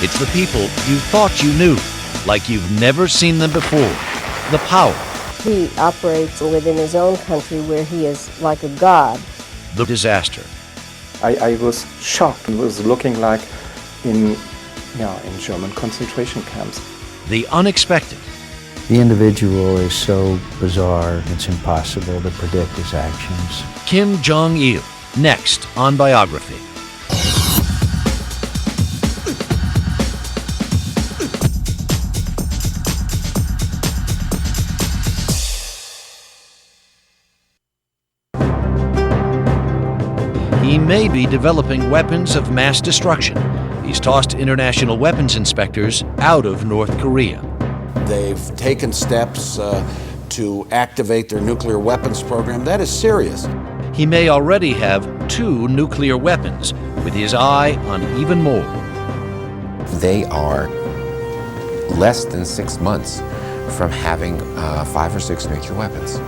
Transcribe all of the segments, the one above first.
It's the people you thought you knew, like you've never seen them before. The power. He operates within his own country where he is like a god. The disaster. I was shocked. It was looking like in German concentration camps. The unexpected. The individual is so bizarre, it's impossible to predict his actions. Kim Jong-il, next on Biography. He may be developing weapons of mass destruction. He's tossed international weapons inspectors out of North Korea. They've taken steps to activate their nuclear weapons program. That is serious. He may already have 2 nuclear weapons, with his eye on even more. They are less than 6 months from having 5 or 6 nuclear weapons.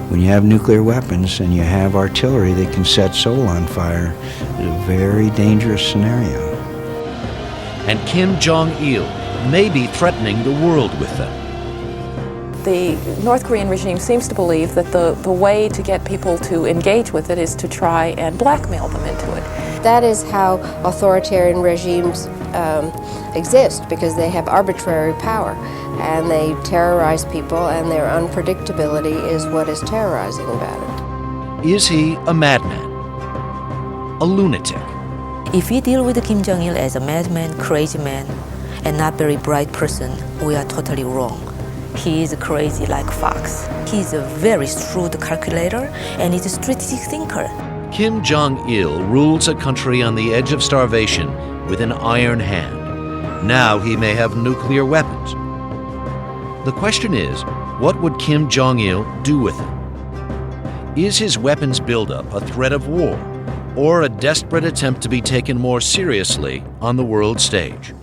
When you have nuclear weapons and you have artillery that can set Seoul on fire, it's a very dangerous scenario. And Kim Jong-il may be threatening the world with them. The North Korean regime seems to believe that the way to get people to engage with it is to try and blackmail them into it. That is how authoritarian regimes exist, because they have arbitrary power and they terrorize people, and their unpredictability is what is terrorizing about it. Is he a madman? A lunatic? If we deal with Kim Jong-il as a madman, crazy man, and not very bright person, we are totally wrong. He is crazy like fox. He is a very shrewd calculator and is a strategic thinker. Kim Jong-il rules a country on the edge of starvation with an iron hand. Now he may have nuclear weapons. The question is, what would Kim Jong-il do with them? Is his weapons buildup a threat of war, or a desperate attempt to be taken more seriously on the world stage?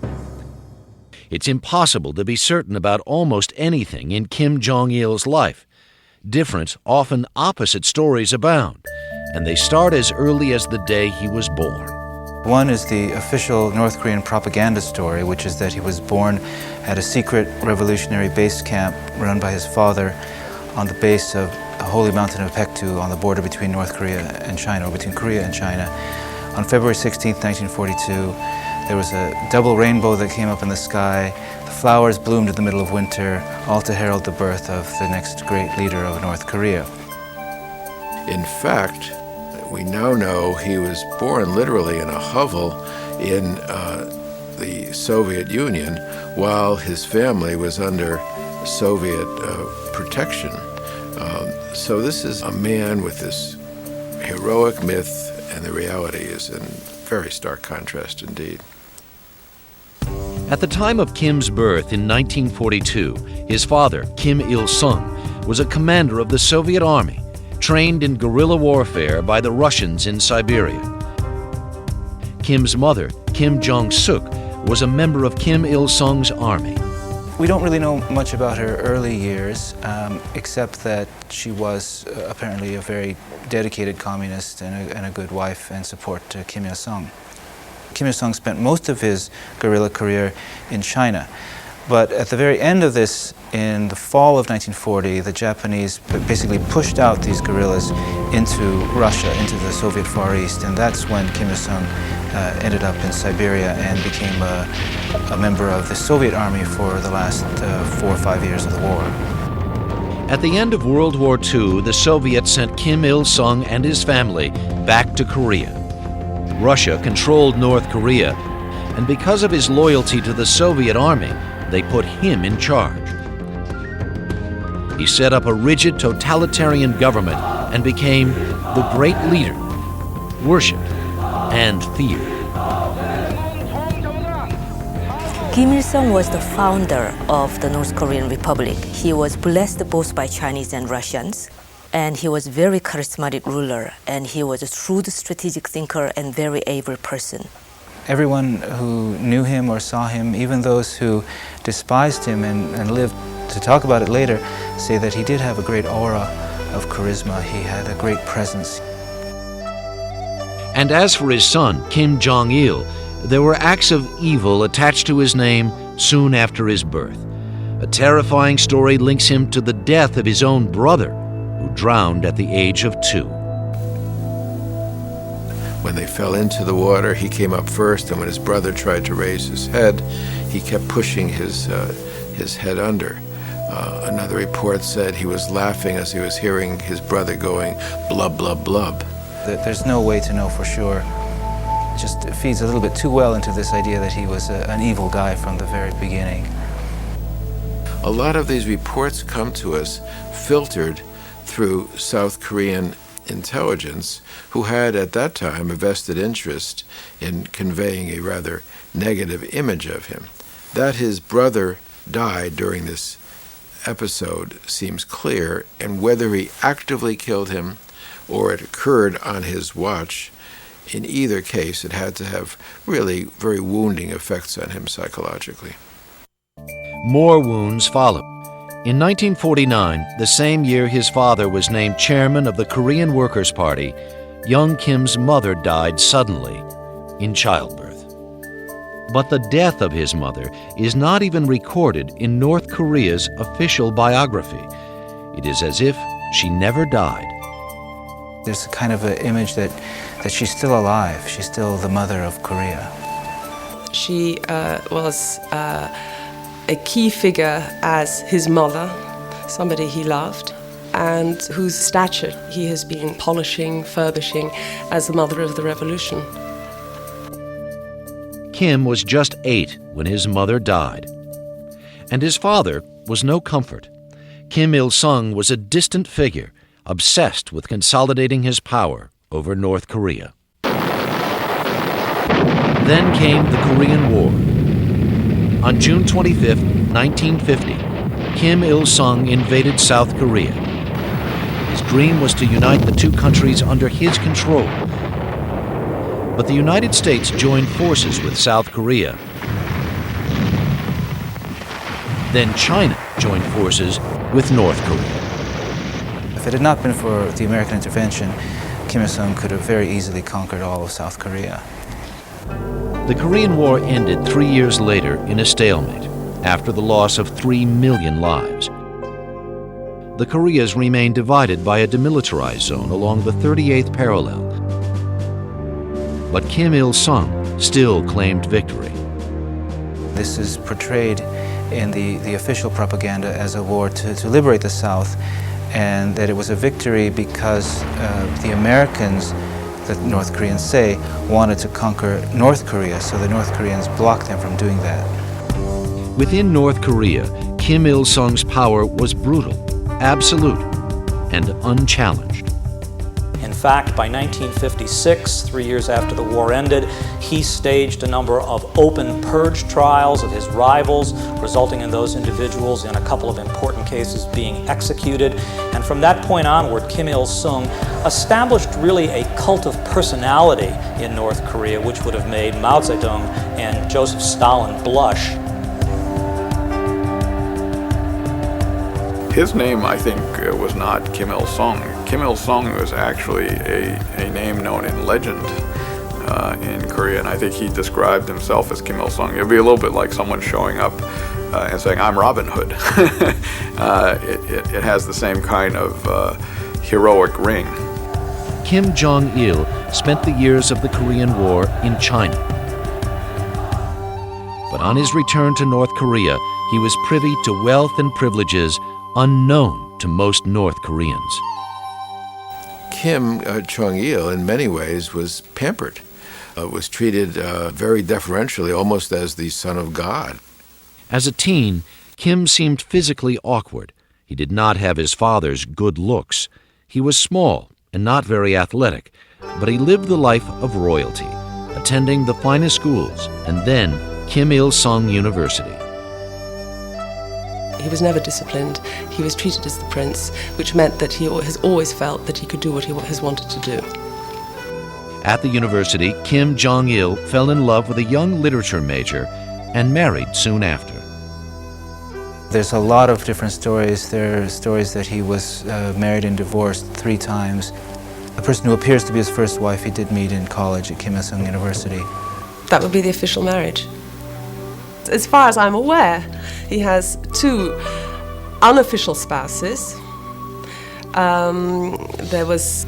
It's impossible to be certain about almost anything in Kim Jong-il's life. Different, often opposite stories abound, and they start as early as the day he was born. One is the official North Korean propaganda story, which is that he was born at a secret revolutionary base camp run by his father on the base of the holy mountain of Paektu on the border between North Korea and China, or between Korea and China. On February 16, 1942, there was a double rainbow that came up in the sky. The flowers bloomed in the middle of winter, all to herald the birth of the next great leader of North Korea. In fact, we now know he was born literally in a hovel in the Soviet Union while his family was under Soviet protection. So this is a man with this heroic myth, and the reality is in very stark contrast indeed. At the time of Kim's birth in 1942, his father, Kim Il-sung, was a commander of the Soviet Army, trained in guerrilla warfare by the Russians in Siberia. Kim's mother, Kim Jong-suk, was a member of Kim Il-sung's army. We don't really know much about her early years, except that she was apparently a very dedicated communist and a good wife and support to Kim Il-sung. Kim Il-sung spent most of his guerrilla career in China. But at the very end of this, in the fall of 1940, the Japanese basically pushed out these guerrillas into Russia, into the Soviet Far East, and that's when Kim Il-sung ended up in Siberia and became a member of the Soviet Army for the last 4 or 5 years of the war. At the end of World War II, the Soviets sent Kim Il-sung and his family back to Korea. Russia controlled North Korea, and because of his loyalty to the Soviet Army, they put him in charge. He set up a rigid totalitarian government and became the great leader, worshipped and feared. Kim Il-sung was the founder of the North Korean Republic. He was blessed both by Chinese and Russians, and he was a very charismatic ruler, and he was a shrewd strategic thinker and very able person. Everyone who knew him or saw him, even those who despised him and lived to talk about it later, say that he did have a great aura of charisma. He had a great presence. And as for his son, Kim Jong-il, there were acts of evil attached to his name soon after his birth. A terrifying story links him to the death of his own brother, who drowned at the age of 2. When they fell into the water, he came up first, and when his brother tried to raise his head, he kept pushing his head under. Another report said he was laughing as he was hearing his brother going blub, blub, blub. There's no way to know for sure. It just feeds a little bit too well into this idea that he was an evil guy from the very beginning. A lot of these reports come to us filtered through South Korean intelligence, who had at that time a vested interest in conveying a rather negative image of him. That his brother died during this episode seems clear, and whether he actively killed him or it occurred on his watch, in either case it had to have really very wounding effects on him psychologically. More wounds followed. In 1949, the same year his father was named chairman of the Korean Workers' Party, young Kim's mother died suddenly in childbirth. But the death of his mother is not even recorded in North Korea's official biography. It is as if she never died. There's a kind of an image that she's still alive. She's still the mother of Korea. She was a key figure as his mother, somebody he loved, and whose stature he has been polishing, furbishing as the mother of the revolution. Kim was just 8 when his mother died. And his father was no comfort. Kim Il-sung was a distant figure, obsessed with consolidating his power over North Korea. Then came the Korean War. On June 25, 1950, Kim Il-sung invaded South Korea. His dream was to unite the two countries under his control. But the United States joined forces with South Korea. Then China joined forces with North Korea. If it had not been for the American intervention, Kim Il-sung could have very easily conquered all of South Korea. The Korean War ended 3 years later in a stalemate, after the loss of 3 million lives. The Koreas remained divided by a demilitarized zone along the 38th parallel. But Kim Il-sung still claimed victory. This is portrayed in the official propaganda as a war to liberate the South, and that it was a victory because the Americans, the North Koreans say, wanted to conquer North Korea, so the North Koreans blocked them from doing that. Within North Korea, Kim Il-sung's power was brutal, absolute, and unchallenged. In fact, by 1956, 3 years after the war ended, he staged a number of open purge trials of his rivals, resulting in those individuals in a couple of important cases being executed. And from that point onward, Kim Il-sung established really a cult of personality in North Korea, which would have made Mao Zedong and Joseph Stalin blush. His name, I think, was not Kim Il-sung. Kim Il-sung was actually a name known in legend in Korea, and I think he described himself as Kim Il-sung. It would be a little bit like someone showing up and saying, "I'm Robin Hood." It has the same kind of heroic ring. Kim Jong-il spent the years of the Korean War in China. But on his return to North Korea, he was privy to wealth and privileges unknown to most North Koreans. Kim Jong-il, in many ways, was pampered, was treated very deferentially, almost as the son of God. As a teen, Kim seemed physically awkward. He did not have his father's good looks. He was small and not very athletic, but he lived the life of royalty, attending the finest schools and then Kim Il-sung University. He was never disciplined. He was treated as the prince, which meant that he has always felt that he could do what he has wanted to do. At the university, Kim Jong-il fell in love with a young literature major and married soon after. There's a lot of different stories. There are stories that he was married and divorced 3 times. The person who appears to be his first wife he did meet in college at Kim Il-sung University. That would be the official marriage. As far as I'm aware, he has 2 unofficial spouses. There was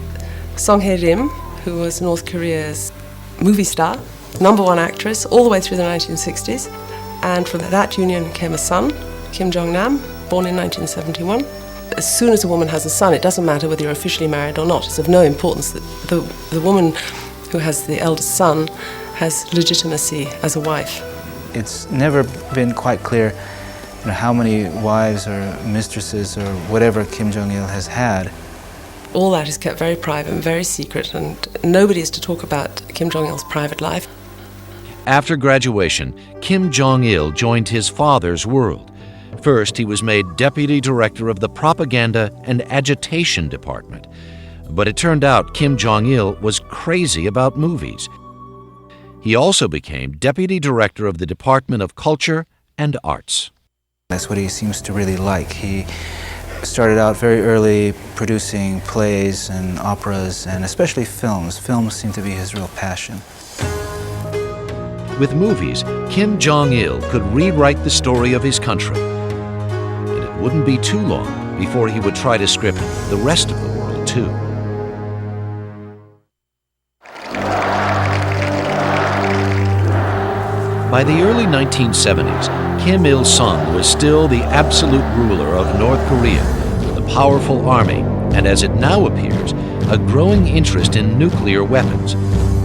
Song Hye-rim, who was North Korea's movie star, #1 actress all the way through the 1960s. And from that union came a son, Kim Jong-nam, born in 1971. As soon as a woman has a son, it doesn't matter whether you're officially married or not. It's of no importance that the woman who has the eldest son has legitimacy as a wife. It's never been quite clear how many wives or mistresses or whatever Kim Jong-il has had. All that is kept very private and very secret, and nobody is to talk about Kim Jong-il's private life. After graduation, Kim Jong-il joined his father's world. First, he was made deputy director of the Propaganda and Agitation Department. But it turned out Kim Jong-il was crazy about movies. He also became deputy director of the Department of Culture and Arts. That's what he seems to really like. He started out very early producing plays and operas, and especially films. Films seem to be his real passion. With movies, Kim Jong-il could rewrite the story of his country. And it wouldn't be too long before he would try to script the rest of the world, too. By the early 1970s, Kim Il-sung was still the absolute ruler of North Korea, with a powerful army, and as it now appears, a growing interest in nuclear weapons.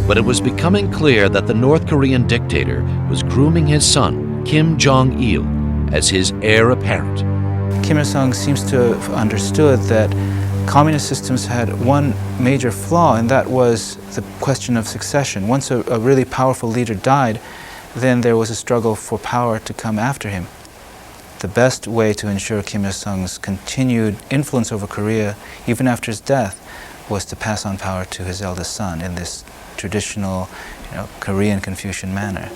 But it was becoming clear that the North Korean dictator was grooming his son, Kim Jong-il, as his heir apparent. Kim Il-sung seems to have understood that communist systems had one major flaw, and that was the question of succession. Once a really powerful leader died, then there was a struggle for power to come after him. The best way to ensure Kim Il-sung's continued influence over Korea, even after his death, was to pass on power to his eldest son in this traditional, Korean Confucian manner.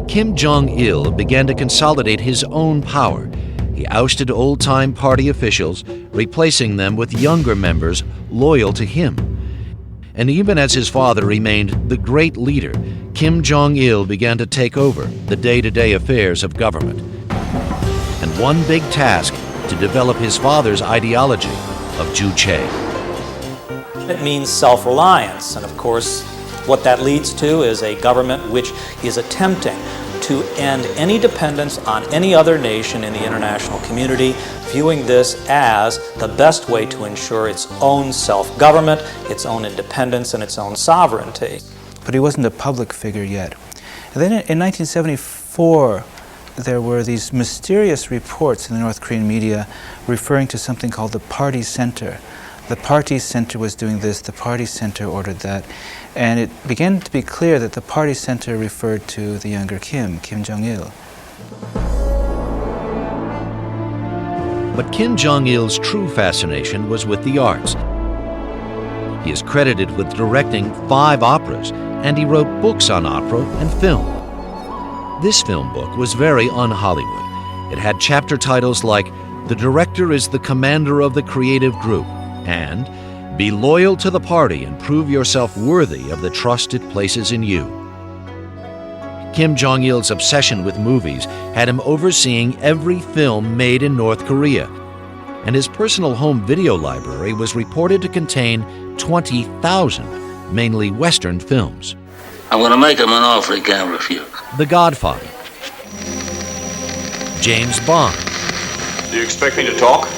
Kim Jong-il began to consolidate his own power. He ousted old-time party officials, replacing them with younger members loyal to him. And even as his father remained the great leader, Kim Jong-il began to take over the day-to-day affairs of government. And one big task, to develop his father's ideology of Juche. It means self-reliance, and of course, what that leads to is a government which is attempting to end any dependence on any other nation in the international community, viewing this as the best way to ensure its own self-government, its own independence, and its own sovereignty. But he wasn't a public figure yet. And then in 1974, there were these mysterious reports in the North Korean media referring to something called the Party Center. The Party Center was doing this, the Party Center ordered that, and it began to be clear that the Party Center referred to the younger Kim Jong-il. But Kim Jong-il's true fascination was with the arts. He is credited with directing 5 operas, and he wrote books on opera and film. This film book was very un-Hollywood. It had chapter titles like "The Director is the Commander of the Creative Group" and "Be Loyal to the Party and Prove Yourself Worthy of the Trust it places in you." Kim Jong-il's obsession with movies had him overseeing every film made in North Korea, and his personal home video library was reported to contain 20,000, mainly Western films. I'm going to make him an offer he can't refuse. The Godfather, James Bond. Do you expect me to talk?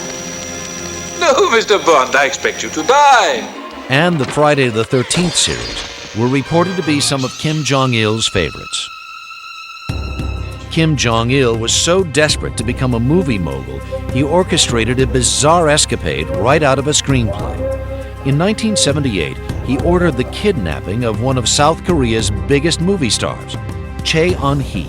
No, Mr. Bond, I expect you to die. And the Friday the 13th series were reported to be some of Kim Jong-il's favorites. Kim Jong-il was so desperate to become a movie mogul, he orchestrated a bizarre escapade right out of a screenplay. In 1978, he ordered the kidnapping of one of South Korea's biggest movie stars, Chae Eun-hee.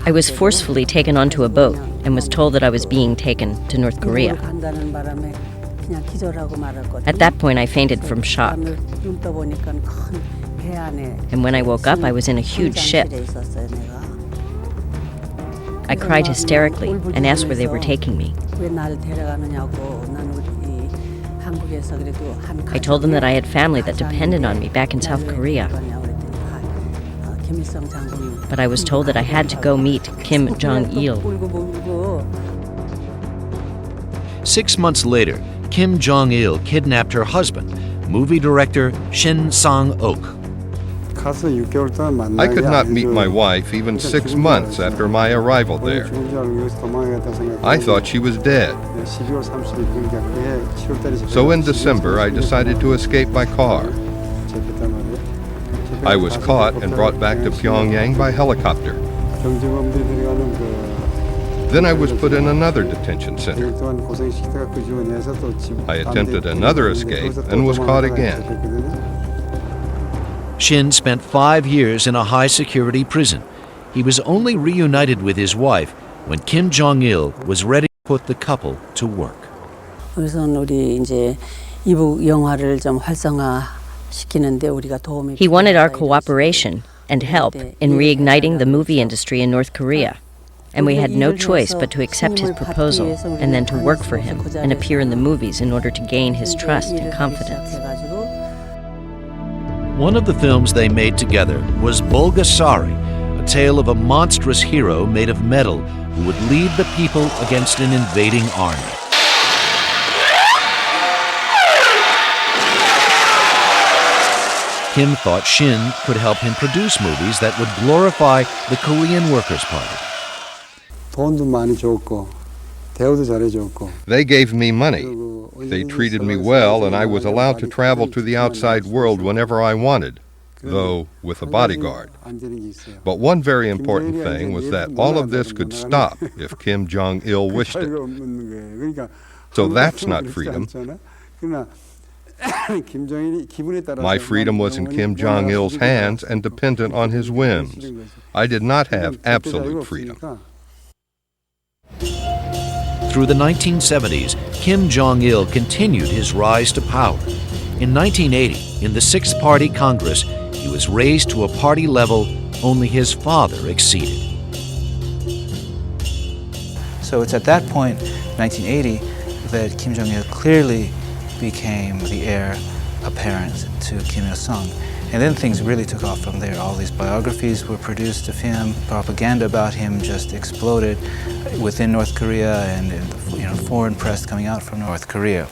I was forcefully taken onto a boat and was told that I was being taken to North Korea. At that point, I fainted from shock. And when I woke up, I was in a huge ship. I cried hysterically and asked where they were taking me. I told them that I had family that depended on me back in South Korea. But I was told that I had to go meet Kim Jong-il. 6 months later, Kim Jong-il kidnapped her husband, movie director Shin Sang-ok. I could not meet my wife even 6 months after my arrival there. I thought she was dead. So in December, I decided to escape by car. I was caught and brought back to Pyongyang by helicopter. Then I was put in another detention center. I attempted another escape and was caught again. Shin spent 5 years in a high-security prison. He was only reunited with his wife when Kim Jong-il was ready to put the couple to work. He wanted our cooperation and help in reigniting the movie industry in North Korea. And we had no choice but to accept his proposal and then to work for him and appear in the movies in order to gain his trust and confidence. One of the films they made together was Bulgasari, a tale of a monstrous hero made of metal who would lead the people against an invading army. Kim thought Shin could help him produce movies that would glorify the Korean Workers' Party. They gave me money. They treated me well, and I was allowed to travel to the outside world whenever I wanted, though with a bodyguard. But one very important thing was that all of this could stop if Kim Jong-il wished it. So that's not freedom. My freedom was in Kim Jong-il's hands and dependent on his whims. I did not have absolute freedom. Through the 1970s, Kim Jong-il continued his rise to power. In 1980, in the Sixth Party Congress, he was raised to a party level only his father exceeded. So it's at that point, 1980, that Kim Jong-il clearly became the heir apparent to Kim Il-sung. And then things really took off from there. All these biographies were produced of him. Propaganda about him just exploded within North Korea and in the foreign press coming out from North Korea.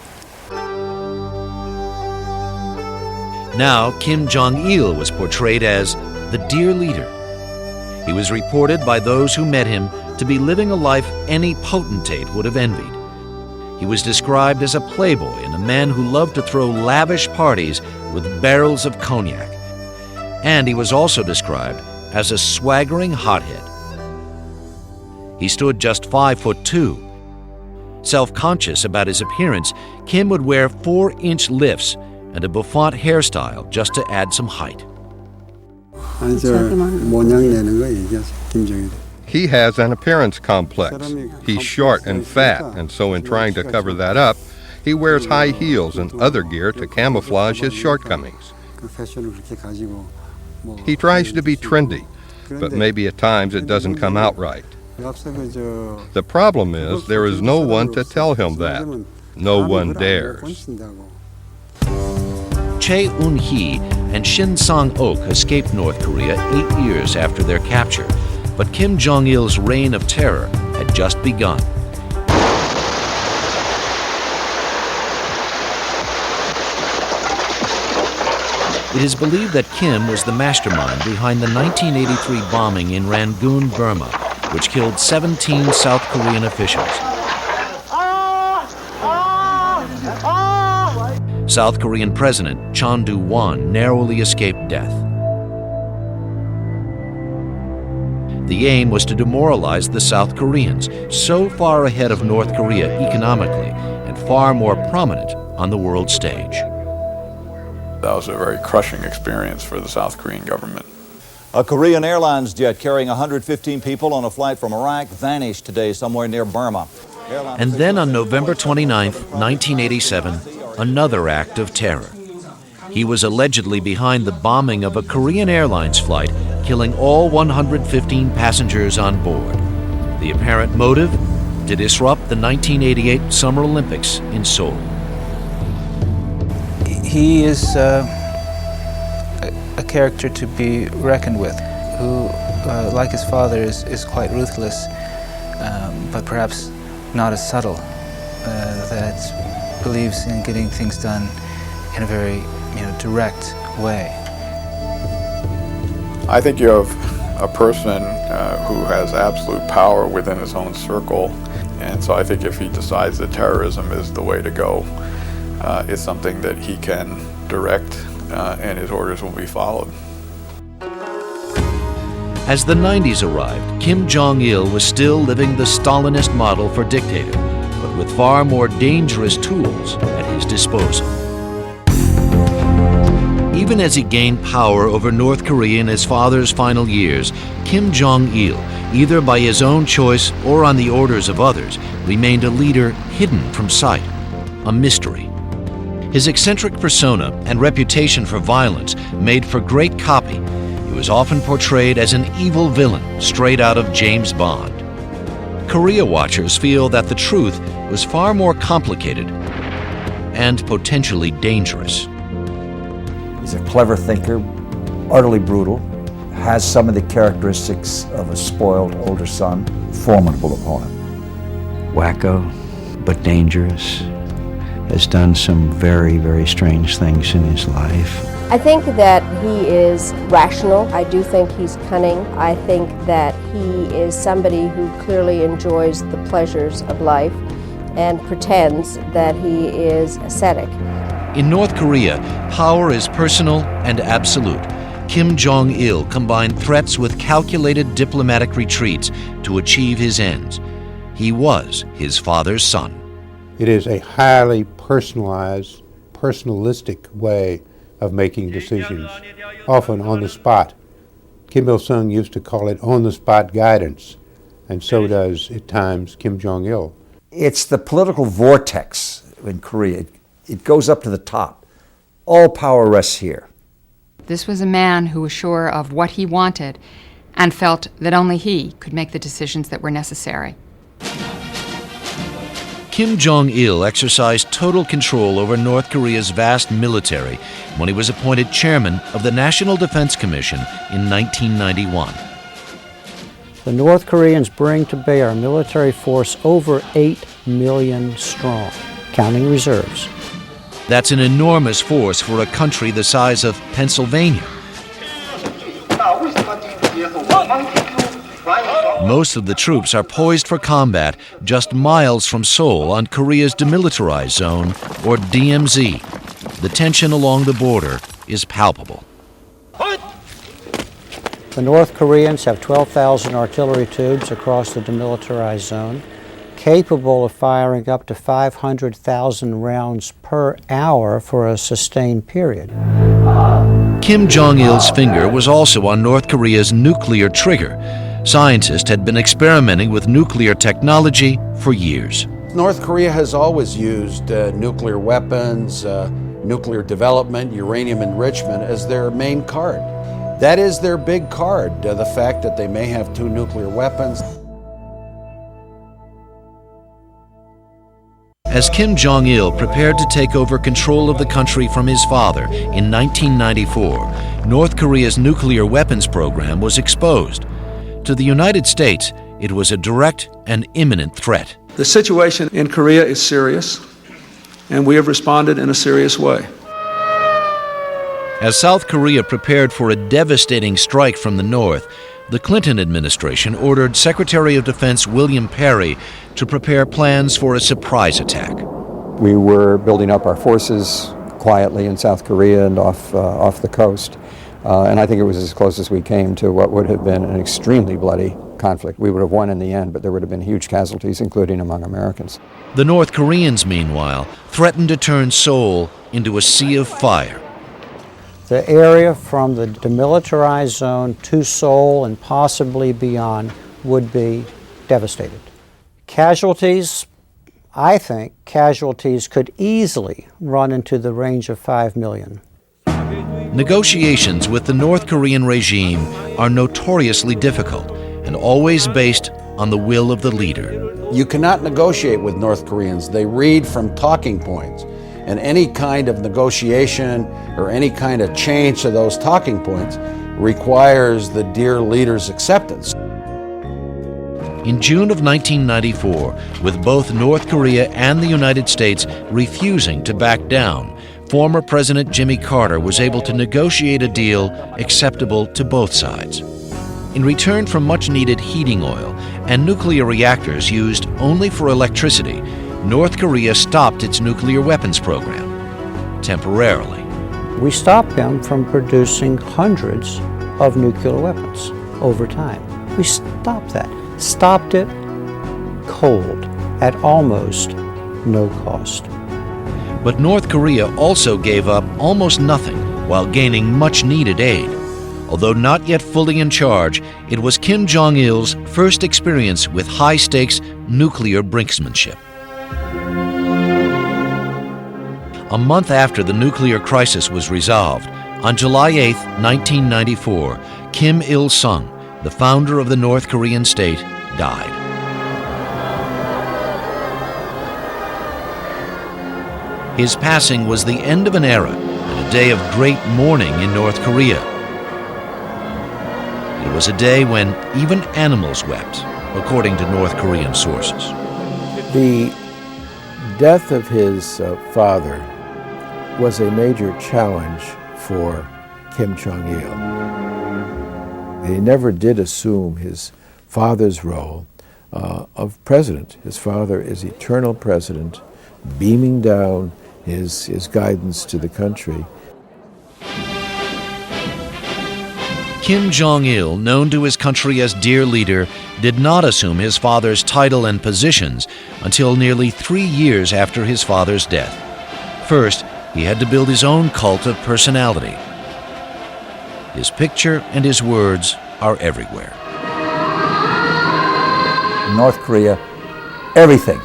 Now, Kim Jong-il was portrayed as the dear leader. He was reported by those who met him to be living a life any potentate would have envied. He was described as a playboy and a man who loved to throw lavish parties with barrels of cognac. And he was also described as a swaggering hothead. He stood just 5'2". Self-conscious about his appearance, Kim would wear 4-inch lifts and a bouffant hairstyle just to add some height. He has an appearance complex. He's short and fat, and so in trying to cover that up, he wears high heels and other gear to camouflage his shortcomings. He tries to be trendy, but maybe at times it doesn't come out right. The problem is there is no one to tell him that. No one dares. Chae Un-hee and Shin Sang-ok escaped North Korea 8 years after their capture, but Kim Jong-il's reign of terror had just begun. It is believed that Kim was the mastermind behind the 1983 bombing in Rangoon, Burma, which killed 17 South Korean officials. South Korean President Chon Do-won narrowly escaped death. The aim was to demoralize the South Koreans, so far ahead of North Korea economically and far more prominent on the world stage. That was a very crushing experience for the South Korean government. A Korean Airlines jet carrying 115 people on a flight from Iraq vanished today somewhere near Burma. And then on November 29, 1987, another act of terror. He was allegedly behind the bombing of a Korean Airlines flight, killing all 115 passengers on board. The apparent motive? To disrupt the 1988 Summer Olympics in Seoul. He is a character to be reckoned with, who, like his father, is quite ruthless, but perhaps not as subtle, that believes in getting things done in a very direct way. I think you have a person who has absolute power within his own circle, and so I think if he decides that terrorism is the way to go, it's something that he can direct, and his orders will be followed. As the 90s arrived, Kim Jong-il was still living the Stalinist model for dictator, but with far more dangerous tools at his disposal. Even as he gained power over North Korea in his father's final years, Kim Jong-il, either by his own choice or on the orders of others, remained a leader hidden from sight, a mystery. His eccentric persona and reputation for violence made for great copy. He was often portrayed as an evil villain straight out of James Bond. Korea watchers feel that the truth was far more complicated and potentially dangerous. He's a clever thinker, utterly brutal, has some of the characteristics of a spoiled older son, formidable opponent. Wacko, but dangerous. Has done some very, very strange things in his life. I think that he is rational. I do think he's cunning. I think that he is somebody who clearly enjoys the pleasures of life and pretends that he is ascetic. In North Korea, power is personal and absolute. Kim Jong-il combined threats with calculated diplomatic retreats to achieve his ends. He was his father's son. It is a highly personalized, personalistic way of making decisions, often on the spot. Kim Il-sung used to call it on-the-spot guidance, and so does, at times, Kim Jong-il. It's the political vortex in Korea. It goes up to the top. All power rests here. This was a man who was sure of what he wanted and felt that only he could make the decisions that were necessary. Kim Jong-il exercised total control over North Korea's vast military when he was appointed chairman of the National Defense Commission in 1991. The North Koreans bring to bear a military force over 8 million strong, counting reserves. That's an enormous force for a country the size of Pennsylvania. Most of the troops are poised for combat just miles from Seoul on Korea's demilitarized zone, or DMZ. The tension along the border is palpable. The North Koreans have 12,000 artillery tubes across the demilitarized zone, capable of firing up to 500,000 rounds per hour for a sustained period. Kim Jong-il's finger was also on North Korea's nuclear trigger. Scientists had been experimenting with nuclear technology for years. North Korea has always used nuclear weapons, nuclear development, uranium enrichment as their main card. That is their big card, the fact that they may have 2 nuclear weapons. As Kim Jong-il prepared to take over control of the country from his father in 1994, North Korea's nuclear weapons program was exposed. To the United States, it was a direct and imminent threat. The situation in Korea is serious, and we have responded in a serious way. As South Korea prepared for a devastating strike from the north, the Clinton administration ordered Secretary of Defense William Perry to prepare plans for a surprise attack. We were building up our forces quietly in South Korea and off the coast. And I think it was as close as we came to what would have been an extremely bloody conflict. We would have won in the end, but there would have been huge casualties, including among Americans. The North Koreans, meanwhile, threatened to turn Seoul into a sea of fire. The area from the demilitarized zone to Seoul and possibly beyond would be devastated. Casualties, I think, could easily run into the range of 5 million. Negotiations with the North Korean regime are notoriously difficult and always based on the will of the leader. You cannot negotiate with North Koreans. They read from talking points. And any kind of negotiation or any kind of change to those talking points requires the dear leader's acceptance. In June of 1994, with both North Korea and the United States refusing to back down, former President Jimmy Carter was able to negotiate a deal acceptable to both sides. In return for much-needed heating oil and nuclear reactors used only for electricity, North Korea stopped its nuclear weapons program, temporarily. We stopped them from producing hundreds of nuclear weapons over time. We stopped that. Stopped it cold at almost no cost. But North Korea also gave up almost nothing while gaining much-needed aid. Although not yet fully in charge, it was Kim Jong-il's first experience with high-stakes nuclear brinksmanship. A month after the nuclear crisis was resolved, on July 8, 1994, Kim Il-sung, the founder of the North Korean state, died. His passing was the end of an era and a day of great mourning in North Korea. It was a day when even animals wept, according to North Korean sources. The death of his father was a major challenge for Kim Jong-il. He never did assume his father's role of president. His father is eternal president, beaming down his guidance to the country. Kim Jong-il, known to his country as Dear Leader, did not assume his father's title and positions until nearly 3 years after his father's death. First, he had to build his own cult of personality. His picture and his words are everywhere. In North Korea, everything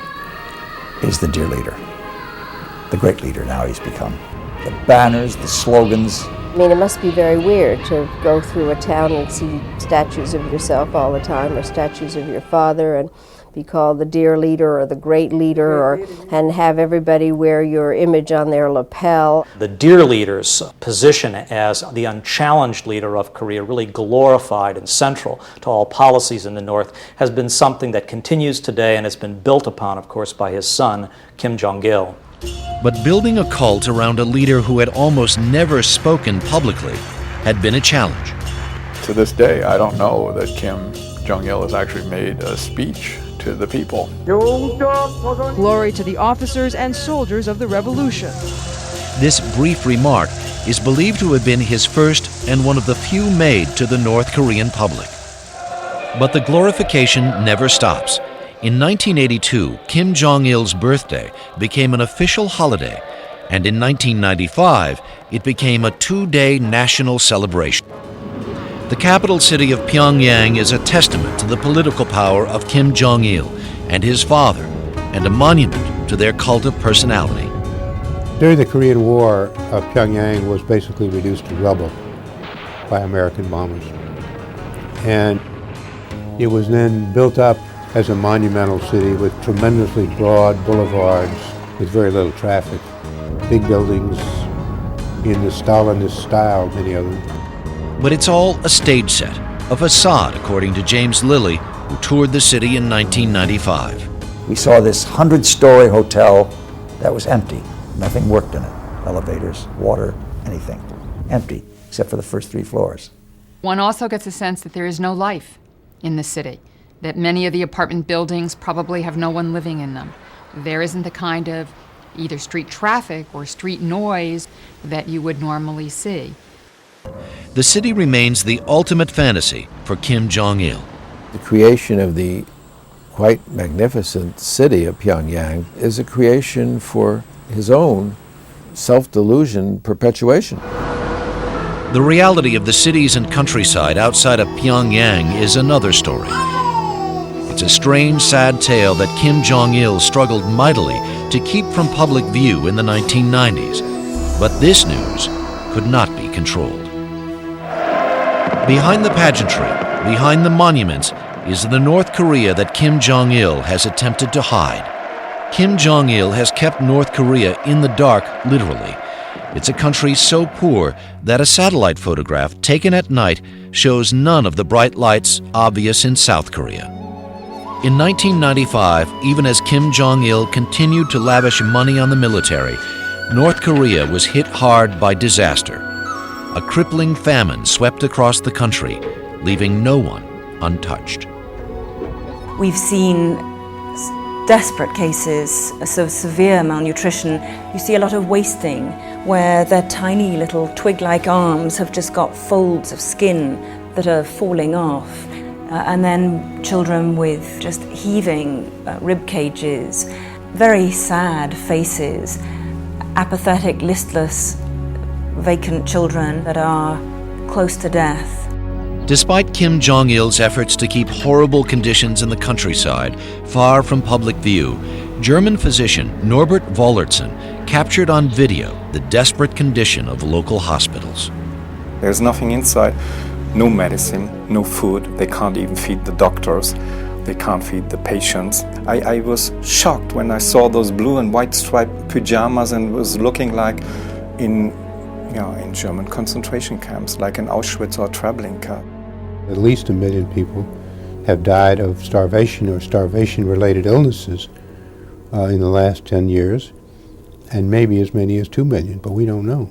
is the Dear Leader. The great leader now he's become. The banners, the slogans. I mean, it must be very weird to go through a town and see statues of yourself all the time, or statues of your father, and be called the Dear Leader or the Great Leader, and have everybody wear your image on their lapel. The Dear Leader's position as the unchallenged leader of Korea, really glorified and central to all policies in the North, has been something that continues today and has been built upon, of course, by his son, Kim Jong-il. But building a cult around a leader who had almost never spoken publicly had been a challenge. To this day, I don't know that Kim Jong-il has actually made a speech to the people. Glory to the officers and soldiers of the revolution. This brief remark is believed to have been his first and one of the few made to the North Korean public. But the glorification never stops. In 1982, Kim Jong-il's birthday became an official holiday, and in 1995, it became a 2-day national celebration. The capital city of Pyongyang is a testament to the political power of Kim Jong-il and his father, and a monument to their cult of personality. During the Korean War, Pyongyang was basically reduced to rubble by American bombers. And it was then built up as a monumental city with tremendously broad boulevards with very little traffic. Big buildings in the Stalinist style, many of them. But it's all a stage set, a facade, according to James Lilly, who toured the city in 1995. We saw this 100-story hotel that was empty. Nothing worked in it. Elevators, water, anything. Empty, except for the first 3 floors. One also gets a sense that there is no life in the city, that many of the apartment buildings probably have no one living in them. There isn't the kind of either street traffic or street noise that you would normally see. The city remains the ultimate fantasy for Kim Jong-il. The creation of the quite magnificent city of Pyongyang is a creation for his own self-delusion perpetuation. The reality of the cities and countryside outside of Pyongyang is another story. It's a strange, sad tale that Kim Jong-il struggled mightily to keep from public view in the 1990s. But this news could not be controlled. Behind the pageantry, behind the monuments, is the North Korea that Kim Jong-il has attempted to hide. Kim Jong-il has kept North Korea in the dark, literally. It's a country so poor that a satellite photograph taken at night shows none of the bright lights obvious in South Korea. In 1995, even as Kim Jong-il continued to lavish money on the military, North Korea was hit hard by disaster. A crippling famine swept across the country, leaving no one untouched. We've seen desperate cases of severe malnutrition. You see a lot of wasting, where their tiny little twig-like arms have just got folds of skin that are falling off. And then children with just heaving rib cages, very sad faces, apathetic, listless, vacant children that are close to death. Despite Kim Jong-il's efforts to keep horrible conditions in the countryside far from public view, German physician Norbert Wollertson captured on video the desperate condition of local hospitals. There's nothing inside, no medicine, no food. They can't even feed the doctors. They can't feed the patients. I was shocked when I saw those blue and white striped pajamas and was looking like in German concentration camps, like in Auschwitz or Treblinka. At least 1 million people have died of starvation or starvation-related illnesses in the last 10 years, and maybe as many as 2 million, but we don't know.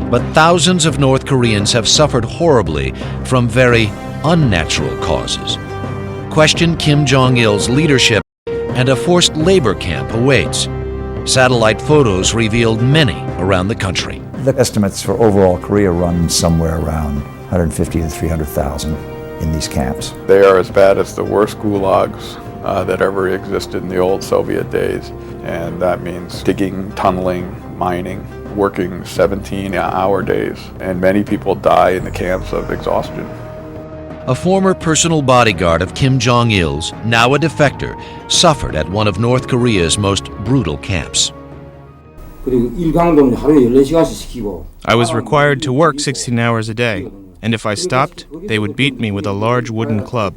But thousands of North Koreans have suffered horribly from very unnatural causes. Question Kim Jong-il's leadership, and a forced labor camp awaits. Satellite photos revealed many around the country. The estimates for overall Korea run somewhere around 150 to 300,000 in these camps. They are as bad as the worst gulags that ever existed in the old Soviet days. And that means digging, tunneling, mining, working 17-hour days. And many people die in the camps of exhaustion. A former personal bodyguard of Kim Jong-il's, now a defector, suffered at one of North Korea's most brutal camps. I was required to work 16 hours a day, and if I stopped, they would beat me with a large wooden club.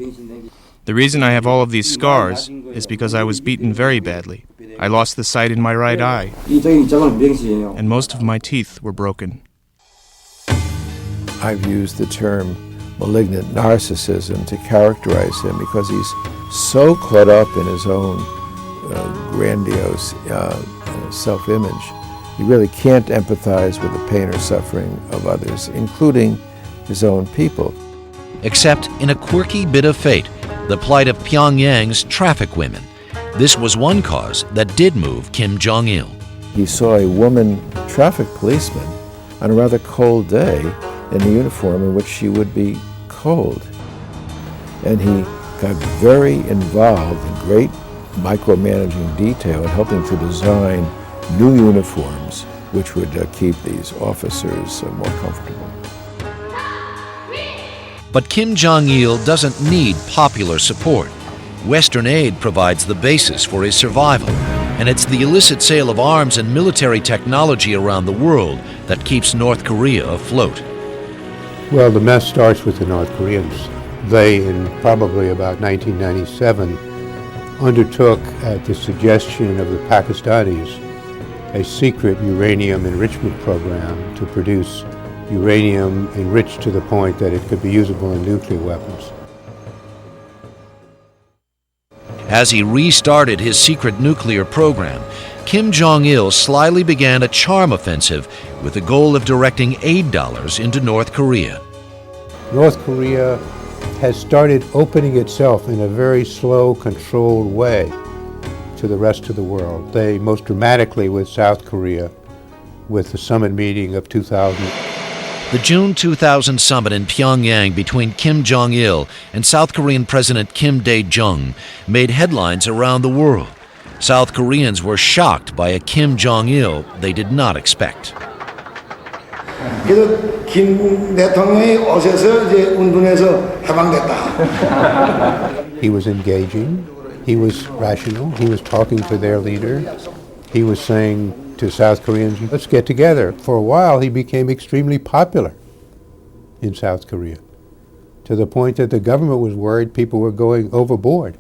The reason I have all of these scars is because I was beaten very badly. I lost the sight in my right eye, and most of my teeth were broken. I've used the term malignant narcissism to characterize him because he's so caught up in his own grandiose self-image. He really can't empathize with the pain or suffering of others, including his own people. Except in a quirky bit of fate, the plight of Pyongyang's traffic women. This was one cause that did move Kim Jong-il. He saw a woman traffic policeman on a rather cold day in a uniform in which she would be cold. And he got very involved in great micromanaging detail and helping to design new uniforms which would keep these officers more comfortable. But Kim Jong-il doesn't need popular support. Western aid provides the basis for his survival, and it's the illicit sale of arms and military technology around the world that keeps North Korea afloat. Well, the mess starts with the North Koreans. They, in probably about 1997, undertook, at the suggestion of the Pakistanis, a secret uranium enrichment program to produce uranium enriched to the point that it could be usable in nuclear weapons. As he restarted his secret nuclear program, Kim Jong-il slyly began a charm offensive with the goal of directing aid dollars into North Korea. North Korea has started opening itself in a very slow, controlled way to the rest of the world. They, most dramatically with South Korea, with the summit meeting of 2000. The June 2000 summit in Pyongyang between Kim Jong-il and South Korean President Kim Dae-jung made headlines around the world. South Koreans were shocked by a Kim Jong-il they did not expect. He was engaging, he was rational, he was talking to their leader, he was saying to South Koreans, let's get together. For a while, he became extremely popular in South Korea, to the point that the government was worried people were going overboard.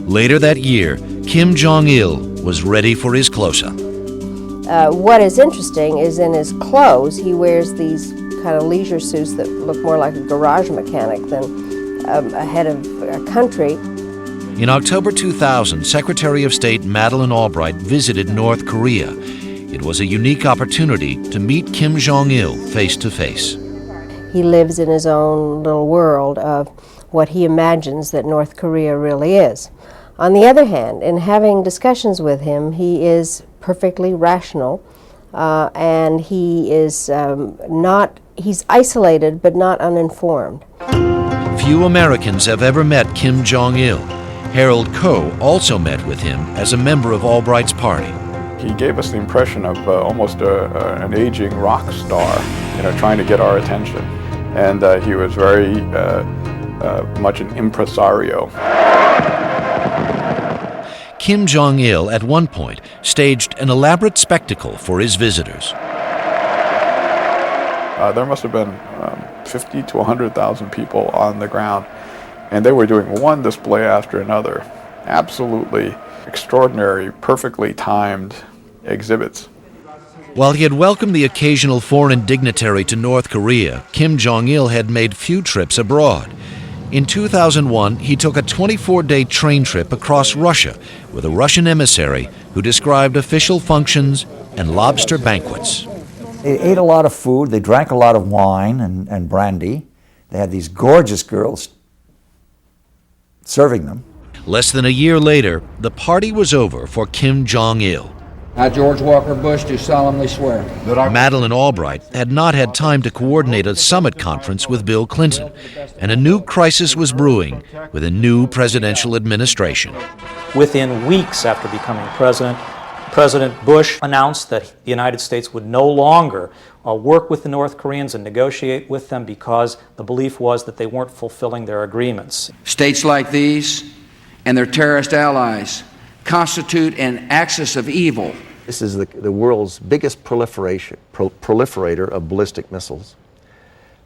Later that year, Kim Jong-il was ready for his close-up. What is interesting is in his clothes, he wears these kind of leisure suits that look more like a garage mechanic than a head of a country. In October 2000, Secretary of State Madeleine Albright visited North Korea. It was a unique opportunity to meet Kim Jong-il face to face. He lives in his own little world of what he imagines that North Korea really is. On the other hand, in having discussions with him, he is perfectly rational, and he is he's isolated but not uninformed. Few Americans have ever met Kim Jong-il. Harold Koh also met with him as a member of Albright's party. He gave us the impression of almost an aging rock star, trying to get our attention. And he was very much an impresario. Kim Jong-il, at one point, staged an elaborate spectacle for his visitors. There must have been 50 to 100,000 people on the ground, and they were doing one display after another. Absolutely extraordinary, perfectly timed exhibits. While he had welcomed the occasional foreign dignitary to North Korea, Kim Jong-il had made few trips abroad. In 2001, he took a 24-day train trip across Russia with a Russian emissary who described official functions and lobster banquets. They ate a lot of food, they drank a lot of wine and brandy. They had these gorgeous girls serving them. Less than a year later, the party was over for Kim Jong-il. I, George Walker Bush, do solemnly swear that Madeleine Albright had not had time to coordinate a summit conference with Bill Clinton, and a new crisis was brewing with a new presidential administration. Within weeks after becoming president, President Bush announced that the United States would no longer work with the North Koreans and negotiate with them because the belief was that they weren't fulfilling their agreements. states like these and their terrorist allies constitute an axis of evil. This is the world's biggest proliferator of ballistic missiles.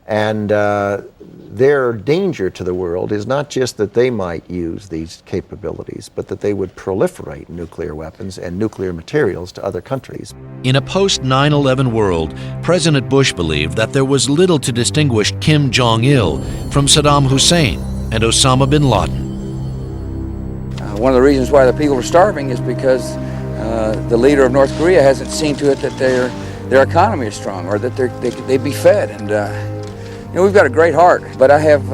And their danger to the world is not just that they might use these capabilities, but that they would proliferate nuclear weapons and nuclear materials to other countries. In a post-9/11 world, President Bush believed that there was little to distinguish Kim Jong-il from Saddam Hussein and Osama bin Laden. One of the reasons why the people are starving is because the leader of North Korea hasn't seen to it that their economy is strong or that they be fed. And we've got a great heart, but I have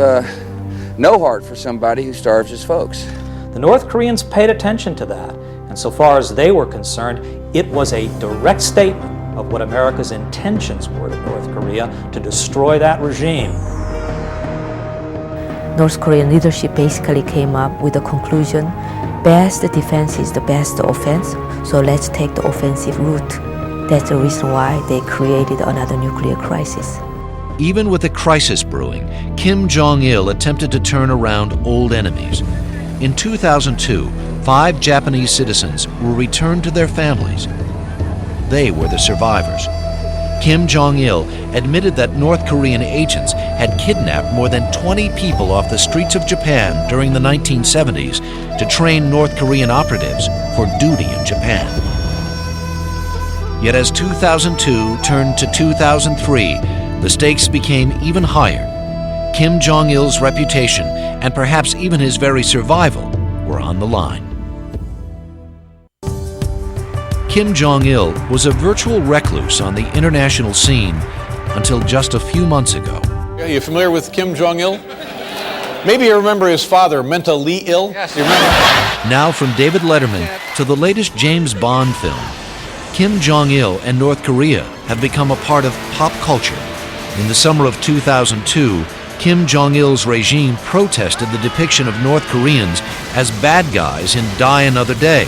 no heart for somebody who starves his folks. The North Koreans paid attention to that, and so far as they were concerned, it was a direct statement of what America's intentions were to North Korea to destroy that regime. North Korean leadership basically came up with the conclusion, best defense is the best offense, so let's take the offensive route. That's the reason why they created another nuclear crisis. Even with the crisis brewing, Kim Jong-il attempted to turn around old enemies. In 2002, 5 Japanese citizens were returned to their families. They were the survivors. Kim Jong-il admitted that North Korean agents had kidnapped more than 20 people off the streets of Japan during the 1970s to train North Korean operatives for duty in Japan. Yet as 2002 turned to 2003, the stakes became even higher. Kim Jong-il's reputation and perhaps even his very survival were on the line. Kim Jong-il was a virtual recluse on the international scene until just a few months ago. Are you familiar with Kim Jong-il? Maybe you remember his father, mentally ill? Yes. You remember? Now from David Letterman to the latest James Bond film, Kim Jong-il and North Korea have become a part of pop culture. In the summer of 2002, Kim Jong-il's regime protested the depiction of North Koreans as bad guys in Die Another Day.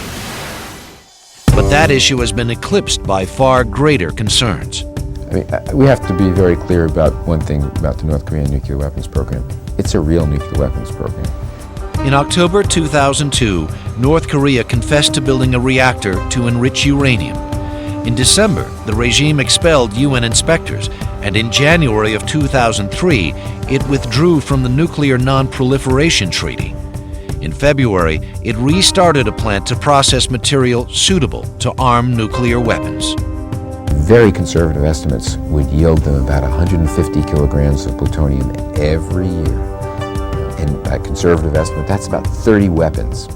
But that issue has been eclipsed by far greater concerns. I mean, we have to be very clear about one thing about the North Korean nuclear weapons program. It's a real nuclear weapons program. In October 2002, North Korea confessed to building a reactor to enrich uranium. In December, the regime expelled UN inspectors, and in January of 2003, it withdrew from the Nuclear Non-Proliferation Treaty. In February, it restarted a plant to process material suitable to arm nuclear weapons. Very conservative estimates would yield them about 150 kilograms of plutonium every year. And by conservative estimate, that's about 30 weapons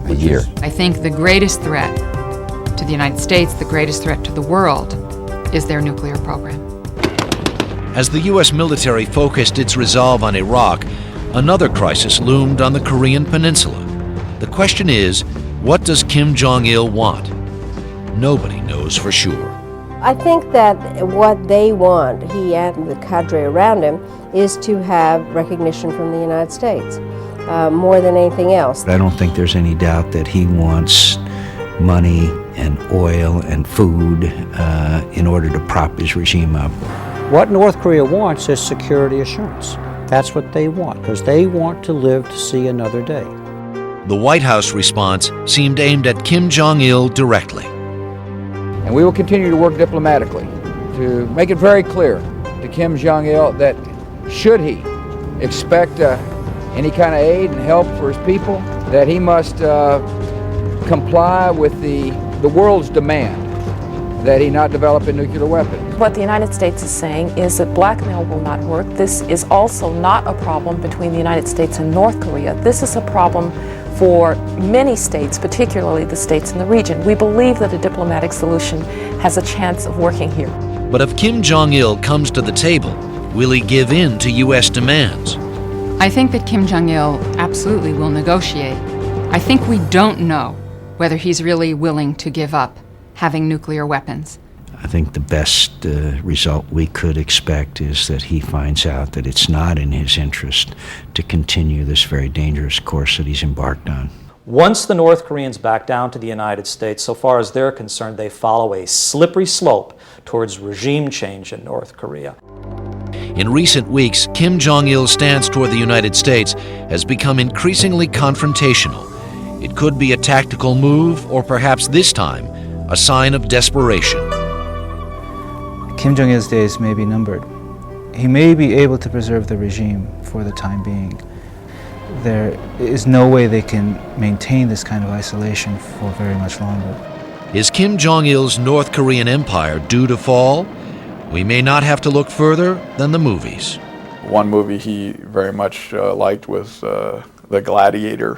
a year. I think the greatest threat to the United States, the greatest threat to the world, is their nuclear program. As the U.S. military focused its resolve on Iraq, another crisis loomed on the Korean peninsula. The question is, what does Kim Jong-il want? Nobody knows for sure. I think that what they want, he and the cadre around him, is to have recognition from the United States, more than anything else. I don't think there's any doubt that he wants money and oil and food in order to prop his regime up. What North Korea wants is security assurance. That's what they want, because they want to live to see another day. The White House response seemed aimed at Kim Jong-il directly. And we will continue to work diplomatically to make it very clear to Kim Jong-il that should he expect any kind of aid and help for his people, that he must comply with the world's demand that he not develop a nuclear weapon. What the United States is saying is that blackmail will not work. This is also not a problem between the United States and North Korea. This is a problem for many states, particularly the states in the region. We believe that a diplomatic solution has a chance of working here. But if Kim Jong-il comes to the table, will he give in to U.S. demands? I think that Kim Jong-il absolutely will negotiate. I think we don't know whether he's really willing to give up having nuclear weapons. I think the best result we could expect is that he finds out that it's not in his interest to continue this very dangerous course that he's embarked on. Once the North Koreans back down to the United States, so far as they're concerned, they follow a slippery slope towards regime change in North Korea. In recent weeks, Kim Jong-il's stance toward the United States has become increasingly confrontational. It could be a tactical move, or perhaps this time, a sign of desperation. Kim Jong-il's days may be numbered. He may be able to preserve the regime for the time being. There is no way they can maintain this kind of isolation for very much longer. Is Kim Jong-il's North Korean empire due to fall? We may not have to look further than the movies. One movie he very much liked was The Gladiator,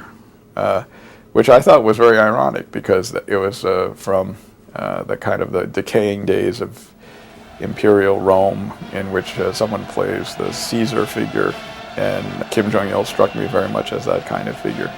which I thought was very ironic because it was from the kind of the decaying days of imperial Rome, in which someone plays the Caesar figure, and Kim Jong-il struck me very much as that kind of figure.